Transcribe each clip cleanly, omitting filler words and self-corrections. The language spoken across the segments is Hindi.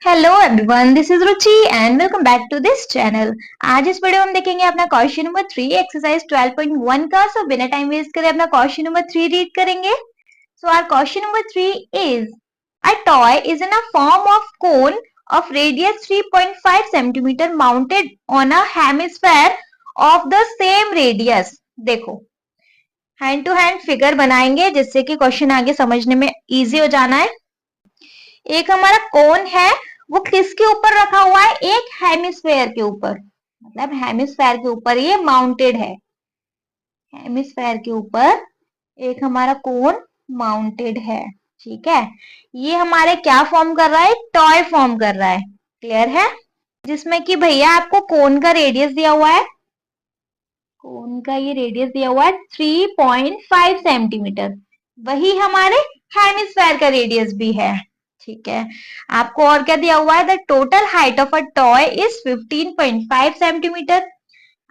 Hello everyone, this is Ruchi and welcome back to this channel. आज इस वीडियो में हम देखेंगे अपना क्वेश्चन नंबर 3 एक्सरसाइज 12.1 का। सो बिना टाइम वेस्ट करे अपना क्वेश्चन नंबर 3 रीड करेंगे। So our question number 3 is a toy is in a form of cone of radius 3.5 centimeter mounted on a hemisphere of the same radius। देखो, हैंड टू हैंड फिगर बनाएंगे जिससे कि क्वेश्चन आगे समझने में इजी हो जाना है। एक हमारा कोन है, वो किसके ऊपर रखा हुआ है? एक हेमिस्फेयर के ऊपर, मतलब हेमिस्फेयर के ऊपर ये माउंटेड है। हेमिस्फेयर के ऊपर एक हमारा कोन माउंटेड है, ठीक है। ये हमारे क्या फॉर्म कर रहा है? टॉय फॉर्म कर रहा है। क्लियर है? जिसमें कि भैया आपको कोन का रेडियस दिया हुआ है, कोन का ये रेडियस दिया हुआ है 3.5 सेंटीमीटर। वही हमारे हेमिस्फेयर का रेडियस भी है, ठीक है। आपको और क्या दिया हुआ है? The total height of a toy is 15.5 centimetre.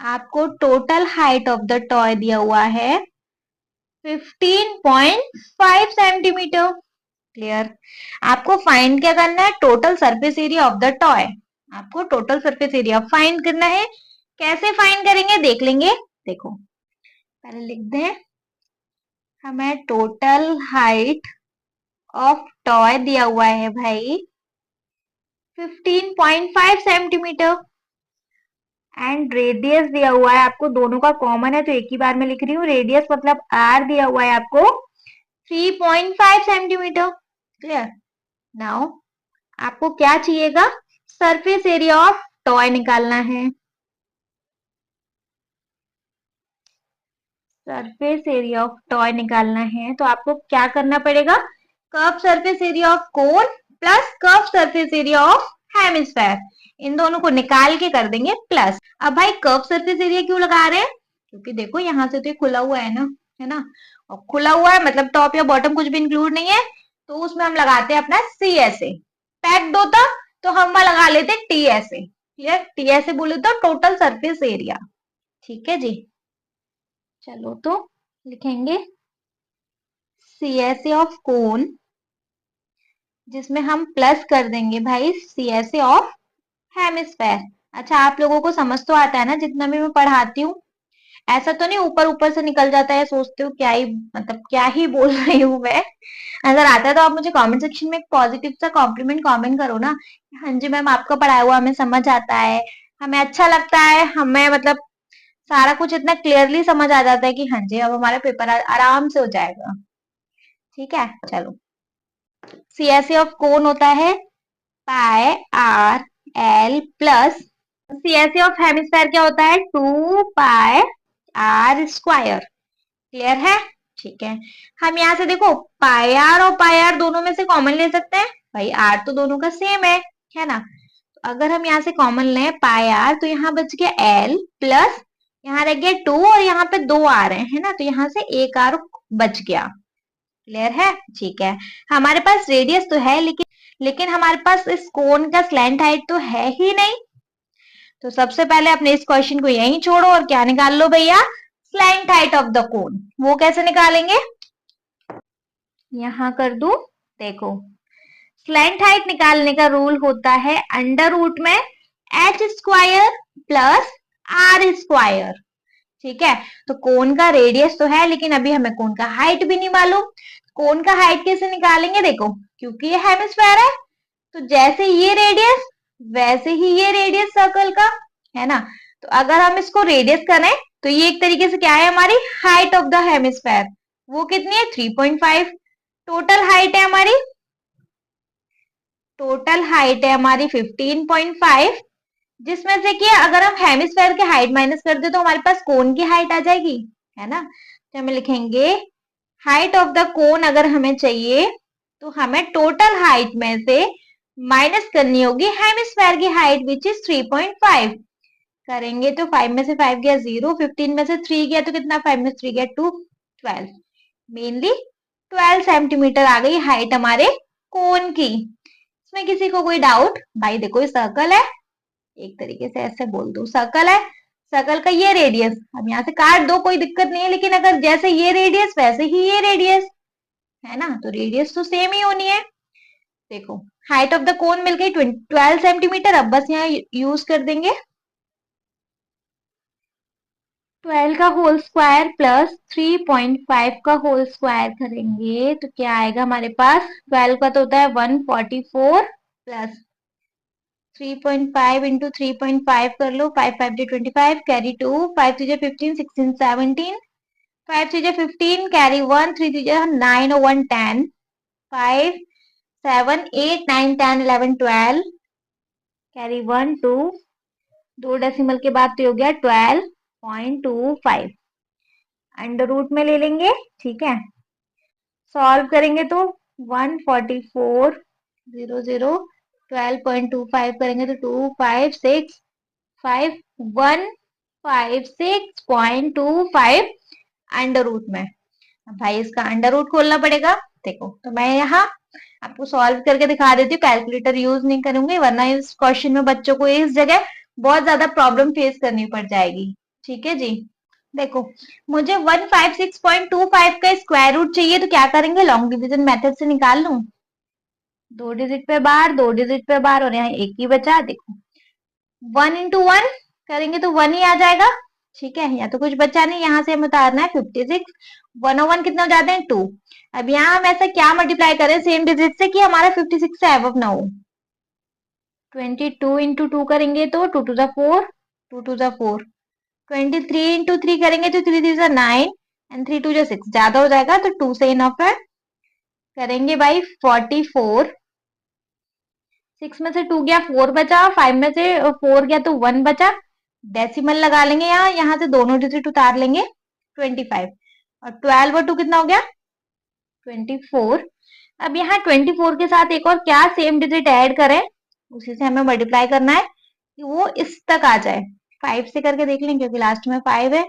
आपको total height of the toy दिया हुआ है 15.5 सेंटीमीटर। क्लियर? आपको फाइंड क्या करना है? Total surface area of the toy. आपको टोटल सरफेस एरिया फाइंड करना है। कैसे फाइंड करेंगे देख लेंगे। देखो, पहले लिख दें, हमें टोटल हाइट ऑफ टॉय दिया हुआ है भाई 15.5 सेंटीमीटर एंड रेडियस दिया हुआ है आपको, दोनों का कॉमन है तो एक ही बार में लिख रही हूँ। रेडियस मतलब आर दिया हुआ है आपको 3.5 सेंटीमीटर। क्लियर? नाउ आपको क्या चाहिएगा? सरफेस एरिया ऑफ टॉय निकालना है। सरफेस एरिया ऑफ टॉय निकालना है तो आपको क्या करना पड़ेगा? Curve surface area of cone plus curve surface area of hemisphere, इन दोनों को निकाल के कर देंगे प्लस। अब भाई कर्व सरफेस एरिया क्यों लगा रहे हैं? क्योंकि देखो यहाँ से तो ये खुला हुआ है ना, है ना, और खुला हुआ है मतलब टॉप या बॉटम कुछ भी इंक्लूड नहीं है, तो उसमें हम लगाते हैं अपना सी एस ए। पैक्ड होता तो हम वहां लगा लेते T S A. Clear? T S A बोले तो टोटल सरफेस एरिया। ठीक है जी, चलो तो लिखेंगे सी एस ए ऑफ कोन, जिसमें हम प्लस कर देंगे भाई C S A of hemisphere. अच्छा, आप लोगों को समझ तो आता है ना जितना भी मैं पढ़ाती हूँ? ऐसा तो नहीं ऊपर ऊपर से निकल जाता है, सोचते हो क्या ही, मतलब क्या ही बोल रही हूँ मैं। अगर आता है तो आप मुझे कमेंट सेक्शन में एक पॉजिटिव सा कॉम्प्लीमेंट कमेंट करो ना। हाँ जी मैम, आपका पढ़ाया हुआ हमें समझ आता है, हमें अच्छा लगता है, हमें मतलब सारा कुछ इतना क्लियरली समझ आ जाता है कि हाँ जी अब हमारा पेपर आराम से हो जाएगा। ठीक है, चलो। सीएसए ऑफ कोन होता है pi R L plus CSA of hemisphere क्या होता है? 2 पाई आर स्क्वायर। क्लियर है? ठीक है। हम यहाँ से देखो पाई आर और पाई आर दोनों में से कॉमन ले सकते हैं भाई, आर तो दोनों का सेम है ना। तो अगर हम यहाँ से कॉमन लें पाई आर तो यहाँ बच गया एल प्लस यहाँ रह गया 2 और यहाँ पे 2 आ रहे हैं ना, तो यहाँ से एक आर बच गया। क्लियर है? ठीक है। हमारे पास रेडियस तो है लेकिन हमारे पास इस कोन का स्लैंट हाइट तो है ही नहीं। तो सबसे पहले अपने इस क्वेश्चन को यहीं छोड़ो और क्या निकाल लो भैया? Slant height of the cone. वो कैसे निकालेंगे? यहां कर दू, देखो स्लैंट हाइट निकालने का रूल होता है अंडर रूट में H square plus R square. ठीक है, तो कोन का रेडियस तो है लेकिन अभी हमें कोन का हाइट भी नहीं मालूम। कोन का हाइट कैसे निकालेंगे? देखो, क्योंकि ये हेमिस्फेयर है तो जैसे ये रेडियस वैसे ही ये रेडियस सर्कल का, है ना। तो अगर हम इसको रेडियस करें तो ये एक तरीके से क्या है? हमारी हाइट ऑफ द हेमिस्फेयर। वो कितनी है? 3.5। टोटल हाइट है हमारी, टोटल हाइट है हमारी 15.5, जिसमें से कि अगर हम हेमिस्फेयर के हाइट माइनस कर दे तो हमारे पास कोन की हाइट आ जाएगी, है ना। तो हमें लिखेंगे हाइट ऑफ द कोन अगर हमें चाहिए तो हमें टोटल हाइट में से माइनस करनी होगी हेमिस्फेयर की हाइट विच इज 3.5। करेंगे तो 5 में से 5 गया 0, 15 में से 3 गया तो कितना? 5 में से 3 गया 2, 12। मेनली 12 सेंटीमीटर आ गई हाइट हमारे कोन की। इसमें किसी को कोई डाउट? भाई देखो ये सर्कल है, एक तरीके से ऐसे बोल दो सर्कल है, सर्कल का ये रेडियस अब यहाँ से काट दो, कोई दिक्कत नहीं है, लेकिन अगर जैसे ये रेडियस वैसे ही ये रेडियस, है ना, तो रेडियस तो सेम ही होनी है। देखो हाइट ऑफ द कोन मिल गई 12 सेंटीमीटर। अब बस यहाँ यूज कर देंगे 12 का होल स्क्वायर प्लस 3.5 का होल स्क्वायर करेंगे तो क्या आएगा हमारे पास। 12 का तो होता है 144 प्लस 3.5 इंटू 3.5 कर लो, 5 5 जो 25 कैरी 2, 5 3 15 16 17, 5 3 15 कैरी 1, 3 3 9 और 1 10, 5 7 8 9 10 11 12 कैरी 1 2, 2 डेसिमल के बाद तो हो गया 12.25 अंडर रूट में ले लेंगे। ठीक है, सॉल्व करेंगे तो 144 0 12.25 करेंगे तो 2565156.25 अंडर रूट में। अब भाई इसका अंडर रूट खोलना पड़ेगा। देखो तो मैं यहाँ आपको सॉल्व करके दिखा देती हूँ, कैलकुलेटर यूज नहीं करूंगी वरना इस क्वेश्चन में बच्चों को इस जगह बहुत ज्यादा प्रॉब्लम फेस करनी पड़ जाएगी। ठीक है जी, देखो मुझे 156.25 का स्क्वायर रूट चाहिए तो क्या करेंगे, लॉन्ग डिवीजन मेथड से निकाल लूं। 2 डिजिट पे बार 2 डिजिट पे बार और यहाँ एक ही बचा। देखो 1 इंटू 1 करेंगे तो 1 ही आ जाएगा। ठीक है, या तो कुछ बचा नहीं, यहाँ से हमें उतारना है 56। 1 और 1 कितने हो जाते हैं 2। अब यहाँ हम ऐसा क्या मल्टीप्लाई करें सेम डिजिट से कि हमारा 56 से अबव ना हो। 22 इंटू 2 करेंगे तो 2 टू ज़ा 4, 2 टू ज़ा 4। 23 इंटू 3 करेंगे तो 3 3 ज़ा 9 एंड 3 2 ज़ा 6, ज्यादा हो जाएगा तो 2 से इनफ है। करेंगे भाई 44, 6 में से 2 गया 4 बचा, 5 में से 4 गया तो 1 बचा। डेसिमल लगा लेंगे यहाँ, यहाँ से दोनों डिजिट उतार लेंगे 25 और 12 और 2 कितना हो गया 24। अब यहाँ 24 के साथ एक और क्या सेम डिजिट ऐड करें, उसी से हमें मल्टीप्लाई करना है कि वो इस तक आ जाए। 5 से करके देख लेंगे क्योंकि लास्ट में 5 है।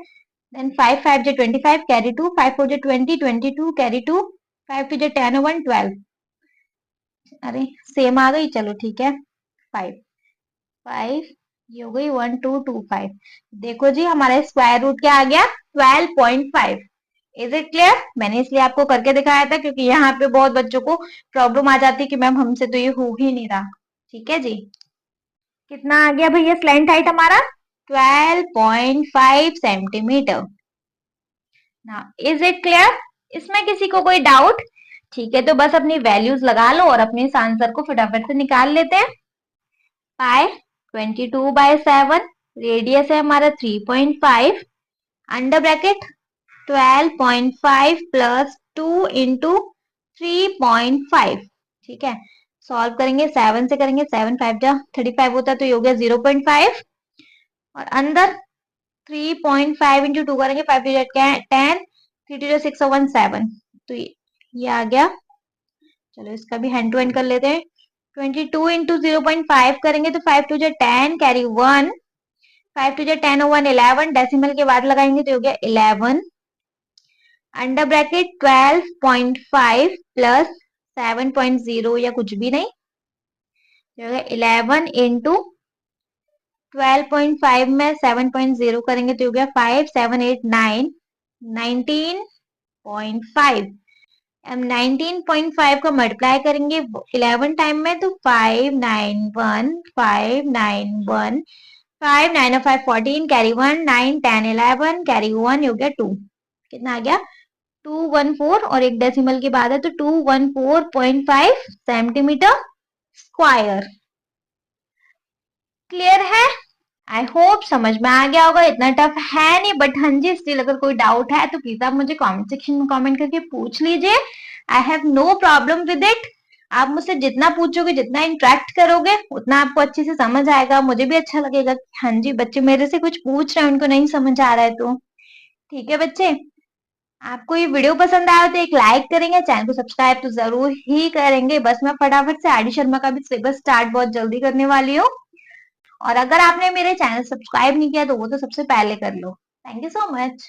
देन 5 5 जो 25 कैरी 2, 5 4 जो 20 22 कैरी 2, 5 2 जो 10 और 1 12। अरे सेम आ गई, चलो ठीक है 5 5 ये हो गई 1225। देखो जी हमारा स्क्वायर रूट क्या आ गया 12.5। Is it clear. मैंने इसलिए आपको करके दिखाया था क्योंकि यहाँ पे बहुत बच्चों को प्रॉब्लम आ जाती है कि मैम हमसे तो ये हो ही नहीं रहा। ठीक है जी, कितना आ गया भैया स्लैंट हाइट हमारा 12.5 सेंटीमीटर। ना इज इट क्लियर, इसमें किसी को कोई डाउट। ठीक है, तो बस अपनी वैल्यूज लगा लो और अपने इस आंसर को फटाफट से निकाल लेते हैं। पाई 22/7, रेडियस है हमारा 3.5, अंडर ब्रैकेट 12.5 प्लस 2 इंटू 3.5। ठीक है, सॉल्व करेंगे 7 से करेंगे, 7 5 जा 35 होता है तो ये हो गया 0.5 और अंदर 3.5 इंटू 2 करेंगे 5 टू 10, 3 टू 6 और 1 7 तो ये आ गया। चलो इसका भी हैंड टू हैंड कर लेते हैं। 22 इंटू 0.5 करेंगे तो 5 टू 10 कैरी 1, 5 टू 10 और 1 11, डेसिमल के बाद लगाएंगे तो हो गया 11 अंडर ब्रैकेट 12.5 प्लस 7.0 या कुछ भी नहीं, 11 इंटू 12.5 में 7.0 करेंगे तो हो गया 5 7 8 9 19.5। अब 19.5 का मल्टीप्लाई करेंगे 11 टाइम में तो 591 591 5 9 और 5 14 कैरी 1 9 10 11 कैरी 1 हो गया 2। कितना आ गया 214 और एक डेसिमल के बाद है तो 214.5 सेंटीमीटर स्क्वायर। क्लियर है, आई होप समझ में आ गया होगा, इतना टफ है नहीं बट हाँ जी स्टिल अगर कोई डाउट है तो प्लीज आप मुझे कमेंट सेक्शन में कमेंट करके पूछ लीजिए। I have no problem with it. आप मुझसे जितना पूछोगे जितना इंटरेक्ट करोगे उतना आपको अच्छे से समझ आएगा, मुझे भी अच्छा लगेगा कि हाँ जी बच्चे मेरे से कुछ पूछ रहे हैं उनको नहीं समझ आ रहा है तो। ठीक है बच्चे, आपको ये वीडियो पसंद आया तो एक लाइक करेंगे, चैनल को सब्सक्राइब तो जरूर ही करेंगे। बस मैं फटाफट से आर.डी. शर्मा का भी सिलेबस स्टार्ट बहुत जल्दी करने वाली हूँ और अगर आपने मेरे चैनल सब्सक्राइब नहीं किया तो वो तो सबसे पहले कर लो। Thank you so much.